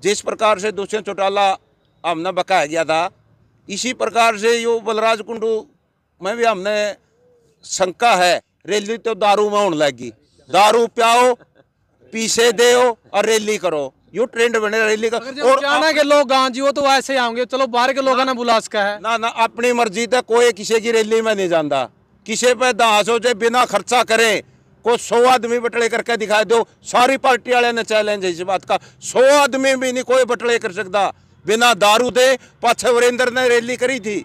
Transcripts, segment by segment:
जिस प्रकार से दुष्यंत चौटाला हमने बकाया गया था, इसी प्रकार से यो बलराज कुंडू में भी हमने शंका है। रैली तो दारू में होने लगी, दारू पियाओ, पीसे दो और रैली करो, यो ट्रेंड बने रैली का। और जाना के लोग गाँव जी वो तो वैसे आएंगे, चलो बाहर के लोगों ने बुला सका है ना अपनी मर्जी तक कोई किसी की रैली में नहीं जाता, किसी पे दहासो से बिना खर्चा करें को 100 आदमी बटले करके दिखा दो। सारी पार्टी वाले ने चैलेंज है इस बात का, 100 आदमी भी नहीं कोई बटले कर सकता बिना दारू दे। पाछे वीरेंद्र ने रैली करी थी,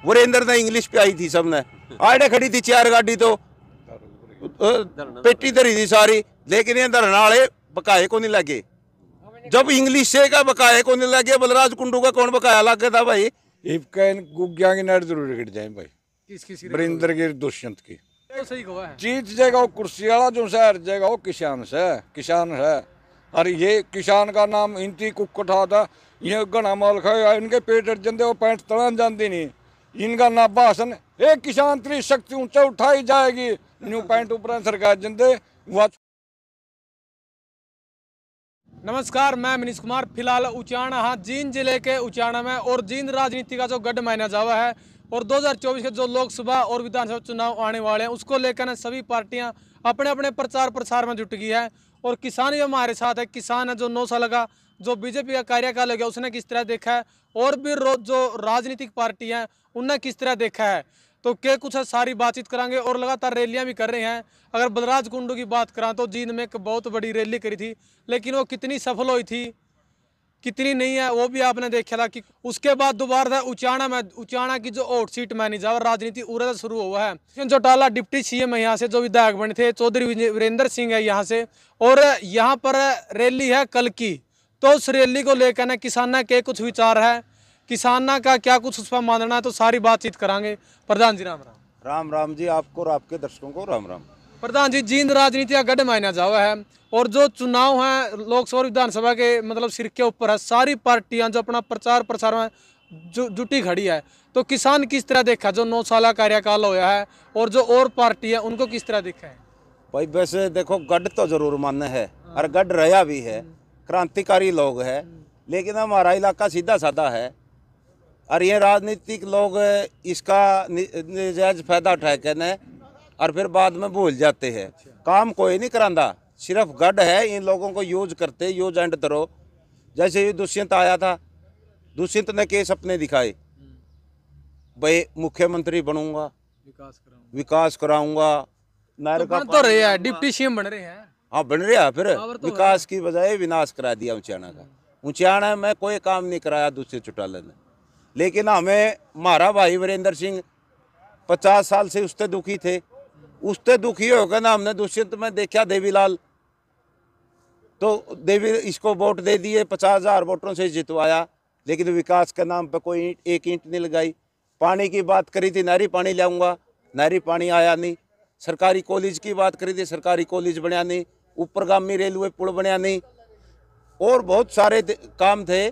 वीरेंद्र ने इंग्लिश पे आई थी, सबने आड़े खड़ी थी 4 गाड़ी, तो पेटी धरी थी सारी, लेकिन ये धरना वाले बकाए को नहीं लगे। जब इंग्लिश से का बकाए को नहीं लगे, बलराज कुंडू का कौन बकाया लगे था भाई? गुग्गिया की नार जरूर गिर जाए भाई, किस वरिंदर की दुष्यंत की तो सही कहा है। जीत जाएगा वो कुर्सी वाला, जो शहर जाएगा वो किसान है। और ये किसान का नाम हिंदी कुक था, ये घना माल खाए, इनके पेट अट जाते, वो पैंट तड़ान जानती नहीं। इनका ना भाषण, एक किसान त्री शक्ति ऊंचा उठाई जाएगी, न्यू पैंट ऊपर सरकार जंदे। नमस्कार, मैं मनीष कुमार। फिलहाल उचाना, हाँ जींद जिले के उचाना में, और जींद राजनीति का जो गढ़ माना जावा है, और 2024 के जो लोकसभा और विधानसभा चुनाव आने वाले हैं उसको लेकर न सभी पार्टियां अपने अपने प्रचार प्रसार में जुट गई है। और किसान भी हमारे साथ है। किसान है जो 9 साल का जो बीजेपी का कार्यकाल हो गया उसने किस तरह देखा है, और भी जो राजनीतिक पार्टी हैं उनने किस तरह देखा है, तो क्या कुछ है सारी बातचीत करांगे। और लगातार रैलियां भी कर रहे हैं। अगर बलराज कुंडू की बात करा तो जींद में एक बहुत बड़ी रैली करी थी, लेकिन वो कितनी सफल हुई थी कितनी नहीं है वो भी आपने देखा था। कि उसके बाद दोबारा उचाना में, उचाना की जो हॉट सीट मानी जाए राजनीति उधर शुरू हुआ है। चौटाला डिप्टी सीएम है यहाँ से, जो विधायक बने थे, चौधरी वीरेंद्र सिंह है यहाँ से, और यहाँ पर रैली है कल की। तो उस रैली को लेकर ना किसाना के कुछ विचार है, किसाना का क्या कुछ उस पर मानना है, तो सारी बातचीत करांगे। प्रधान जी राम राम। राम राम जी, आपको और आपके दर्शकों को राम राम। प्रधान जी, जींद राजनीति का गढ़ माना जावा है, और जो चुनाव है लोकसभा और विधानसभा के मतलब सिर के ऊपर है। सारी पार्टियां जो अपना प्रचार प्रसार में जुटी खड़ी है, तो किसान किस तरह देखा जो 9 साल कार्यकाल होया है, और जो और पार्टी है उनको किस तरह देखा है? भाई वैसे देखो, गढ़ तो जरूर मान्य है और गढ़ रहा भी है, क्रांतिकारी लोग है, लेकिन हमारा इलाका सीधा साधा है। और ये राजनीतिक लोग इसका नजायज फायदा उठा के और फिर बाद में भूल जाते हैं। काम कोई नहीं करांदा, सिर्फ गढ़ है, इन लोगों को यूज करते, यूज एंड थ्रो। जैसे ये दुष्यंत आया था, दुष्यंत ने के सपने दिखाए, भाई मुख्यमंत्री बनूंगा, विकास कराऊंगा, तो बन तो रहे हैं, डिप्टी सीएम बन रहे हैं। हाँ बन रहा, फिर विकास की बजाय विनाश करा दिया उचाना का। उचाना में कोई काम नहीं कराया दुष्यंत चौटाला ने, लेकिन हमें हमारा भाई वीरेंद्र सिंह 50 साल से उससे दुखी थे, उससे दुखी होकर ना हमने दुष्यंत में देखा देवीलाल, तो देवी इसको वोट दे दिए, 50,000 वोटों से जितवाया, लेकिन विकास के नाम पे कोई एक ईंट नहीं लगाई। पानी की बात करी थी, नहरी पानी लाऊंगा, नहरी पानी आया नहीं। सरकारी कॉलेज की बात करी थी, सरकारी कॉलेज बनया नहीं। ऊपरगामी रेलवे पुल बनया नहीं, और बहुत सारे काम थे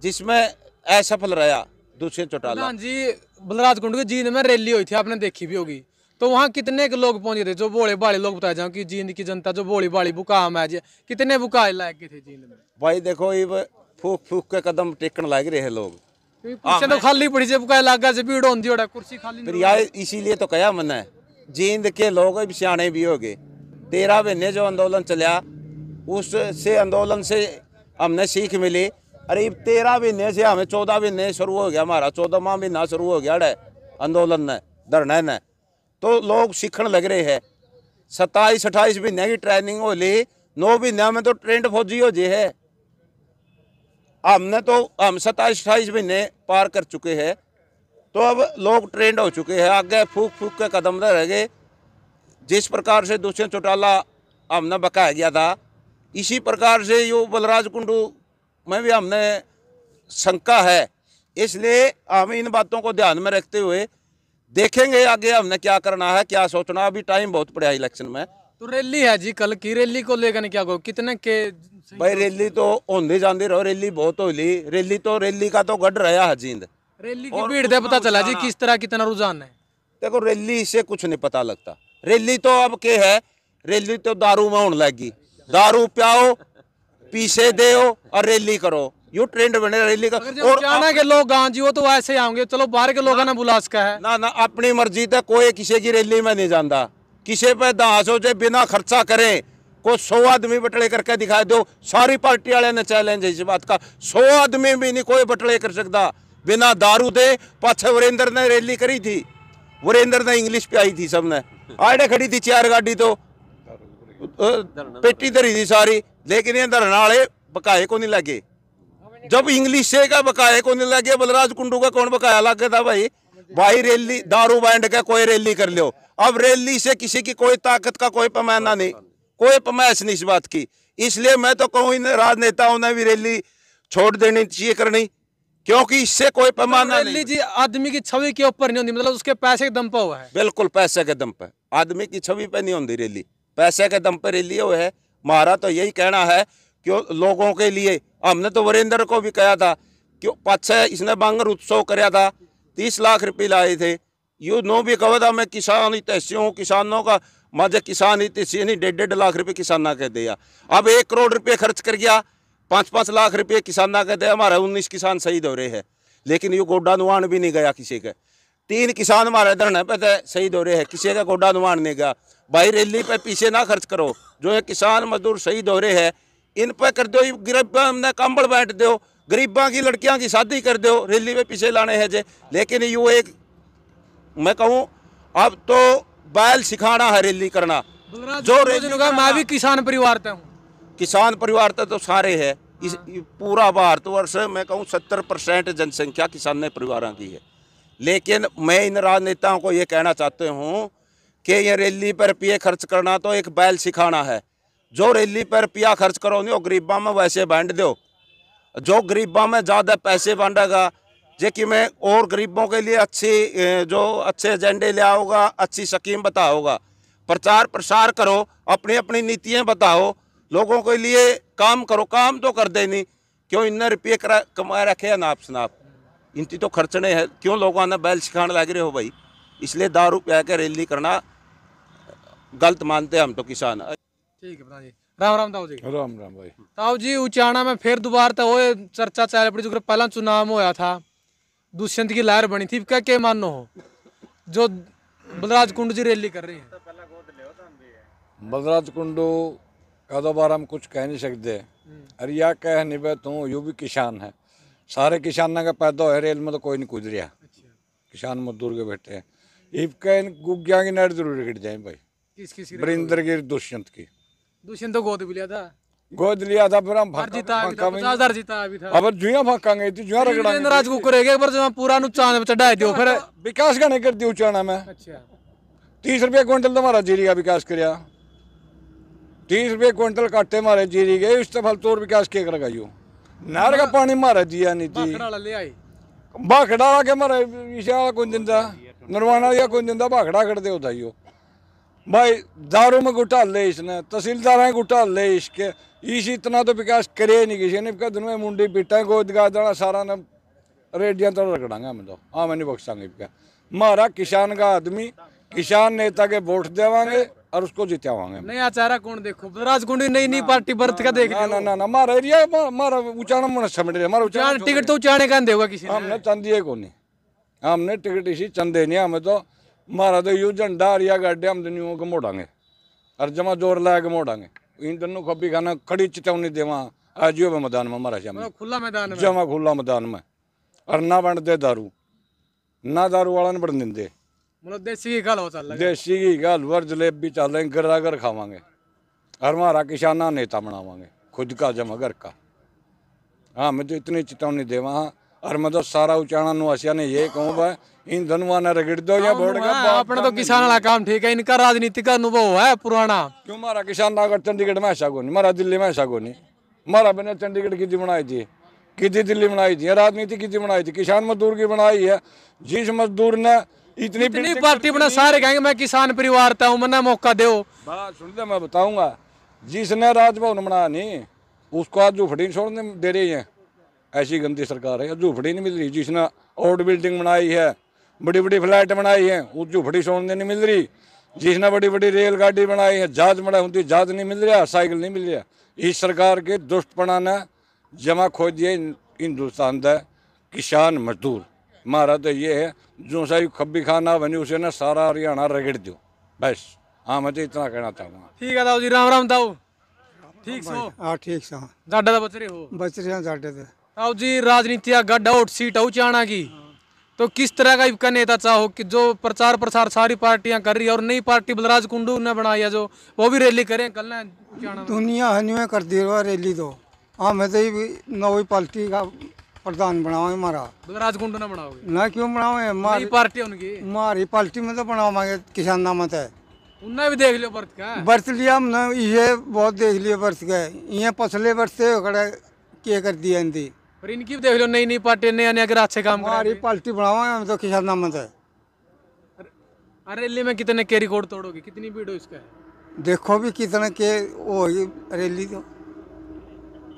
जिसमें असफल रहा दुष्यंत चौटाला जी। बलराज कुंडू की जींद में रैली हुई थी, आपने देखी भी होगी, तो वहाँ कितने के लोग पहुंचे थे? जो भोले भाले लोग बताए जाओ कि जींद की जनता जो भोली भाली बुकाम है, कितने बुकाए लायक थे जींद में? भाई देखो, ये फूक फूक के कदम टेकन लग रहे हैं लोग, तो खाली पड़ी से बुकाए लागा से भीड़ होती है, कुर्सी खाली। फिर यार इसीलिए तो कहा मैंने, जींद के लोग भी सियाने भी हो गए। 13 महीने जो आंदोलन चला, उससे आंदोलन से हमने सीख मिली। अरे 13 महीने से हमें 14 महीने शुरू हो गया, हमारा 14वां महीना शुरू हो गया आंदोलन ने, धरने ने, तो लोग सीखने लग रहे हैं। 27-28 महीने की ट्रेनिंग हो ली, 9 महीने में तो ट्रेंड फौजी हो जे है। हम 27-28 महीने पार कर चुके हैं, तो अब लोग ट्रेंड हो चुके हैं, आगे फूक फूक के कदम रह गए। जिस प्रकार से दुष्यंत चौटाला हमने बकाया गया था, इसी प्रकार से यो बलराज कुंडू में भी हमने शंका है। इसलिए हम इन बातों को ध्यान में रखते हुए देखेंगे आगे हमने क्या करना है, क्या सोचना। अभी टाइम बहुत पड़ा है इलेक्शन में। तो रैली है जी कल की, रैली को लेकर क्या कहो, कितने के? भाई रैली तो होंदी जाती रहो, रैली बहुत होली, रैली का तो गढ़ रहा है जींद। रैली की भीड़ से पता चला जी किस तरह कितना रुझान है। देखो रैली से कुछ नहीं पता लगता, रैली तो अब क्या है, रैली तो दारू में होने लगी, दारू पियाओ, पीछे दे और रैली करो, यू ट्रेंड बने रैली का। और जाना के लोग गांव जी वो तो ऐसे आएंगे, चलो बाहर के लोगों ने बुला सका है ना अपनी मर्जी तक कोई किसी की रैली में नहीं जाता, किसी पे दास हो जाए बिना खर्चा करें को 100 आदमी बटले करके दिखा दो, सारी पार्टी वाले ने चैलेंज है इस बात का, 100 आदमी भी नहीं कोई बटले कर सकता बिना दारू दे। पाछे वीरेंद्र ने रैली करी थी, वीरेंद्र ने इंग्लिश पे आई थी, सबने आड़े खड़ी थी 4 गाड़ी तो पेटी धरी थी सारी, लेकिन ये धरना वाले बकाए को नहीं लगे। जब इंग्लिश से का बकाए को नहीं लगे, बलराज कुंडू का कौन बकाया लगे था भाई? भाई रैली दारू बैंड के कोई रैली कर लो, अब रैली से किसी की कोई ताकत का कोई पैमाना नहीं, कोई पैमाइश नहीं इस बात की। इसलिए मैं तो कहूँ इन राजनेताओं ने भी रैली छोड़ देनी चाहिए करनी, क्योंकि इससे कोई पैमाना नहीं। जी आदमी की छवि के ऊपर नहीं होती, मतलब उसके पैसे के दम पर हुआ है। बिल्कुल पैसे के दम पे, आदमी की छवि पे नहीं होती रैली, पैसे के दम पे रैली वो है। हमारा तो यही कहना है कि लोगों के लिए, हमने तो वीरेंद्र को भी कहा था कि पाछे इसने बांगर उत्सव कराया था, 30 लाख रुपये लाए थे, यू नो भी कहा था मैं किसान हितैषी हूँ, किसानों का मजे किसान हितैषी नहीं, 1.5 लाख रुपये किसाना के दिया। अब 1 करोड़ रुपये खर्च कर गया, 5-5 लाख रुपये किसाना के दिया, हमारे 19 किसान शहीद हो रहे हैं, लेकिन यू गोड्डा नुआन भी नहीं गया किसी के। 3 किसान हमारे धरने पे शहीद हो रहे हैं, किसी का गोड्डा नुआन नहीं गया। भाई रैली पे पीछे ना खर्च करो, जो ये किसान मजदूर शहीद हो रहे हैं इन पे कर दो, गरीबों ने कंबल बांट दो, गरीबों की लड़कियां की शादी कर दो, रैली पे पीछे लाने हैं जे। लेकिन यू एक मैं कहूँ अब तो बैल सिखाना है रैली करना। जो रैली का मैं भी किसान परिवार से हूँ, किसान परिवार तो सारे है इस पूरा भारतवर्ष मैं कहूँ 70% जनसंख्या किसान परिवारों की है। लेकिन मैं इन राजनेताओं को ये कहना चाहते हूँ कि ये रैली पर रुपये खर्च करना तो एक बैल सिखाना है। जो रैली पर रुपया खर्च करो नहीं वो गरीबों में वैसे बांट दो, जो गरीबों में ज़्यादा पैसे बांटेगा जे कि मैं और गरीबों के लिए अच्छे एजेंडे ले आओगा, अच्छी स्कीम बताओगा, प्रचार प्रसार करो, अपनी अपनी नीतियाँ बताओ, लोगों के लिए काम करो। काम तो कर दे नहीं, क्यों इन्ने रुपये कमाए रखे हैं नाप शनाप, इनकी तो खर्चने हैं, क्यों लोगों ने बैल सिखाने लग रहे हो भाई? इसलिए दारू प्या के रैली करना गलत मानते हैं हम तो किसान। ठीक है जी, राम राम ताऊ जी। राम राम भाई। ताऊ जी उचाना में फिर दोबारा तो वो चर्चा चल पड़ी, जो पहला चुनाव होया था दुष्यंत की लहर बनी थी, क्या मानो हो जो बलराज कुंडू जी रैली कर रही है? बलराज कुंडू का तो बारे हम कुछ कह नहीं सकते, अरे या कह नहीं बे तू यू भी किसान है, सारे किसानों का पैदा हो रेल में तो कोई नहीं कूद रहा, किसान मजदूर के बैठे हैं। इनका इन गुग्गिया की नर जरूर गिर जाए भाई। किस वरिंदर की दुष्यंत की, दुष्यंत तो गोद भी लिया था, गोद लिया था, फिर हम जीता 50,000 जीता अभी था। अब जुआ फाकांगे जुआ रगड़ांगे राज को करेगा पर जब पूरा नुकसान पे चढ़ा दियो फिर विकास का नहीं कर दी उचाना में। अच्छा 30 रुपये क्विंटल तो हमारा जीरी का विकास कराया, 30 रुपये क्विंटल काटे मारे जीरी गए, इस तो फलतोर विकास क्या करेगा यू? नहर का पानी मारा दिया नहीं थी, ले आई भाखड़ा के मारे इसे वाला कोई दिंदा, नरवाना या कोई दिंदा, भाखड़ा कर दे होता यो भाई। दारू में घुटाल ले इसने, तहसीलदार घुटाल ले इसके, इस इतना तो विकास करे नहीं किसी ने। दिन में मुंडी पिटा गोद गा देना सारा ने रेडिया तो रगड़ांगे हम तो, हाँ मैं नहीं बख्शांगे। हमारा किसान का आदमी, किसान नेता के वोट देवांगे और उसको जितवाएंगे। नया चारा कौन देखो, बलराज कुंडू नई पार्टी बर्थ का देख ना ना ना हमारा एरिया हमारा उचाना मन समझ रहे, हमारा उचाना टिकट तो उचाने का देगा किसी ने, हमने चंदी को नहीं, हमने टिकट इसी चंदे नहीं, हमें तो हमारा तो यू झंडा और या गाड्डे हम दोनों को मोड़ांगे और जमा जोर लाया के मोड़ांगे। इन दोनों खब्बी खाना खड़ी चेतावनी देवा आज यो मैदान में हमारा शाम खुला मैदान में, जमा खुला मैदान में, और ना बन दे दारू, ना दारू वाला ने बन देंगे, मतलब देसी की गल हो चल, देसी की गल वर जलेबी चलेंगे, घर खावांगे और हमारा किसाना नेता बनावांगे खुद का जमा घर का। हाँ मैं तो इतनी चेतावनी देवा हाँ, और मैं तो सारा उचाना नुआसिया ने ये कहूँ भाई इन धनुआ ने रगड़ दो या बोर्ड का। अपना तो किसान वाला काम ठीक है, इनका राजनीतिक अनुभव है पुराना। क्यों हमारा किसान अगर चंडीगढ़ में ऐसा को नहीं, हमारा दिल्ली में ऐसा को नहीं, हमारा मैंने चंडीगढ़ की बनाई थी, कितनी दिल्ली बनाई थी, राजनीति कितनी बनाई थी, किसान मजदूर की बनाई है। जिस मजदूर ने इतनी पार्टी बना, सारे कहेंगे मैं किसान परिवार था हूँ, मैंने मौका दो। बात सुन दे मैं बताऊंगा, जिसने राजभवन बनाया नहीं उसको आज झूपड़ी छोड़ने दे रही है, ऐसी गंदी सरकार है, झूपड़ी नहीं मिल रही। जिसने ओल्ड बिल्डिंग बनाई है, बड़ी बड़ी फ्लैट बनाई है, वो झूपड़ी छोड़ने नहीं मिल रही। जिसने बड़ी बड़ी रेलगाड़ी बनाई है, जहाज बनाए, उनकी जहाज नहीं मिल रहा, साइकिल नहीं मिल रहा। इस सरकार के दुष्टपना ने जमा खो दिए हिंदुस्तान का किसान मजदूर। हमारा तो ये है, जो सा खब्बी खाना बनी उसे ना सारा हरियाणा रगड़ दो बस। हाँ, मैं तो इतना कहना चाहूँगा। ठीक है ताऊ जी, राम राम ताऊ। ठीक सो हाँ ठीक सा जाडा बच रहे हो बच रहे हैं जाटे थे। ताऊ जी, राजनीति का गड्ढा और सीट है उचाना की, तो किस तरह का इनका नेता चाहो कि जो प्रचार प्रसार सारी पार्टियां कर रही है और नई पार्टी बलराज कुंडू ने बनाई है जो वो भी रैली करें कल ना उचाना में। दुनिया हनिवे कर दी हुआ रैली तो। हाँ मैं तो नवी पार्टी का प्रधान बनावे हमारा। बलराज कुंडू ने बनाओगे? ना क्यों बनावे, नई हमारी पार्टी है उनकी, हमारी पार्टी में तो बनावांगे किसान नामत है। उनने भी देख लियो बर्त का। बरत लिया हमने, ये बहुत देख लिया बरत गए, ये पछले वर्ष से खड़े के कर दिया इनकी। पर इनकी भी देख लो, नई नई पार्टी नए नए अगर अच्छे काम हमारी करेंगे। पार्टी बनावांगे हम तो किसान नामत है। अरे रैली में कितने के रिकॉर्ड तोड़ोगे, कितनी भीड़ हो इसका? देखो भी कितने के वो होगी रैली, तो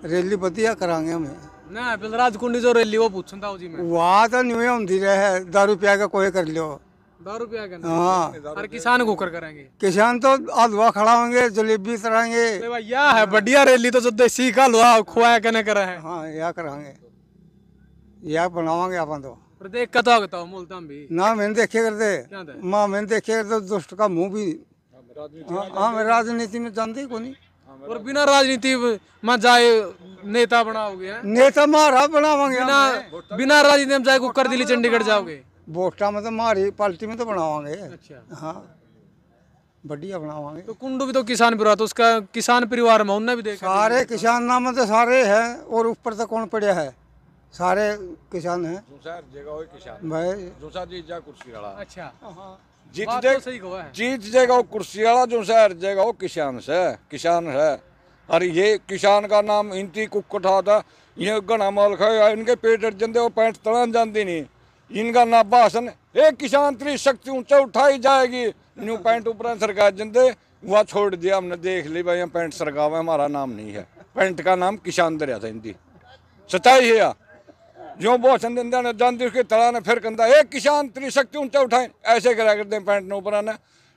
रैली बढ़िया करांगे हमें। ना बलराज कुंडी जो रैली वो पूछूं ताऊ जी मैं, वहाँ तो न्यू होती रहे, दारू पिया के कोई कर लियो। 10 रुपया का? हाँ, और किसान को कर करेंगे? किसान तो हलवा खड़ा होंगे, जलेबी तराएंगे। अरे भाई यह है बढ़िया रैली, तो जो देसी का हलवा खुआया कहने करा है। हाँ या करांगे, या बनावांगे अपन तो। पर देख का तो आगता हो मुल्तान भी ना मैंने देखे क्या करते, था? माँ मैंने देखे करते दुष्ट का मुंह भी। हाँ मैं राजनीति में जानते ही कोनी। और बिना राजनीति में जाए नेता बनाओगे हैं? नेता मारा बनावांगे बिना हम। बिना राजनीति में जाए को कर दिल्ली चंडीगढ़ जाओगे? वोटा में तो हमारी पार्टी में तो बनावांगे। अच्छा, हाँ बढ़िया बनावांगे। तो कुंडू भी तो किसान परिवार, तो उसका किसान परिवार में उनने भी देखा। सारे किसान नाम तो सारे हैं, और ऊपर तक कौन पड़े है, सारे किसान हैं भाई। जी कुर्सी वाला अच्छा, जीत बात दे, तो सही कहा है। जीत जाएगा वो कुर्सी वाला, जो शहर जाएगा वो किसान से, किसान है। और ये किसान का नाम इंती कुक्कट था, ये घना माल खाए, इनके पेट जंदे वो पैंट तड़न जाती नहीं। इनका ना भाषण, एक किसान त्री शक्ति ऊंचा उठाई जाएगी, न्यू पैंट ऊपर सरकार जंदे वह छोड़ दिया हमने। देख ली भाई पैंट सरकाव, हमारा नाम नहीं है, पैंट का नाम किसान दरिया था। इनकी सच्चाई है या जो भाषण देंदा ने जानती उसके तला ने फिर कहता एक किसान त्री शक्ति ऊंचा उठाए, ऐसे करा करते हैं पैंट ने ऊपर ने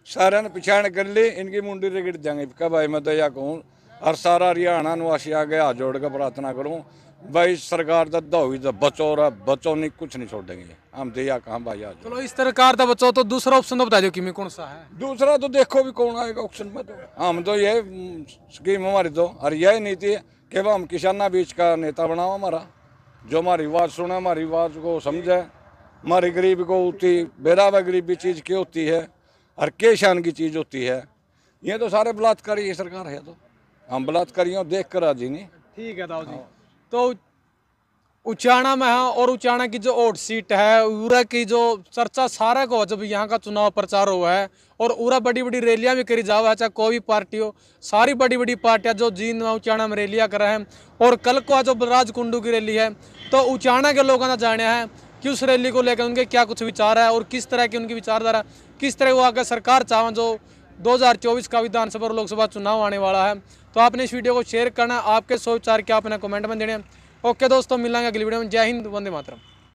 सारे ने पिछाड़ कर ली, इनकी मुंडी रगड़ जाएंगे। कब भाई मैं तो यह कहूँ और सारा हरियाणा निवासी आगे हाथ जोड़ कर प्रार्थना करूँ भाई, सरकार दद्दा हुई तो बचो, और बचो नहीं कुछ नहीं छोड़ेंगे हम तो। या कहाँ भाई आज चलो इस सरकार था बचाओ, तो दूसरा ऑप्शन तो बता दो कि कौन सा है? दूसरा तो देखो भी कौन आएगा ऑप्शन में। तो हम तो ये स्कीम हमारी तो, और यही नीति है कि हम किसाना बीच का नेता बनाओ हमारा, जो हमारी आवाज़ सुने, हमारी आवाज़ को समझे। हमारी गरीब को होती बेरावा गरीबी चीज़ क्या होती है और के शान की चीज़ होती है। ये तो सारे बलात्कारी सरकार है, तो हम बलात्कारियों देख कर राजी नहीं। ठीक है ताऊ जी, तो उचाना में है, और उचाना की जो वोट सीट है उरा की जो चर्चा सारा को जब यहाँ का चुनाव प्रचार हुआ है, और उरा बड़ी बड़ी रैलियां भी करी जावा है, चाहे कोई भी पार्टी हो, सारी बड़ी बड़ी पार्टियां जो जींद में उचाना में रैलियां कर रहे हैं। और कल को जो बलराज कुंडू की रैली है, तो उचाना के लोगों ने जाना है कि उस रैली को लेकर उनके क्या कुछ विचार है, और किस तरह की उनकी विचारधारा, किस तरह वो आगे सरकार चाहें जो 2024 का विधानसभा और लोकसभा चुनाव आने वाला है। तो आपने इस वीडियो को शेयर करना, आपके 100 विचार क्या आपने कमेंट में देने। ओके दोस्तों, मिलेंगे अगली वीडियो में। जय हिंद, वंदे मातरम।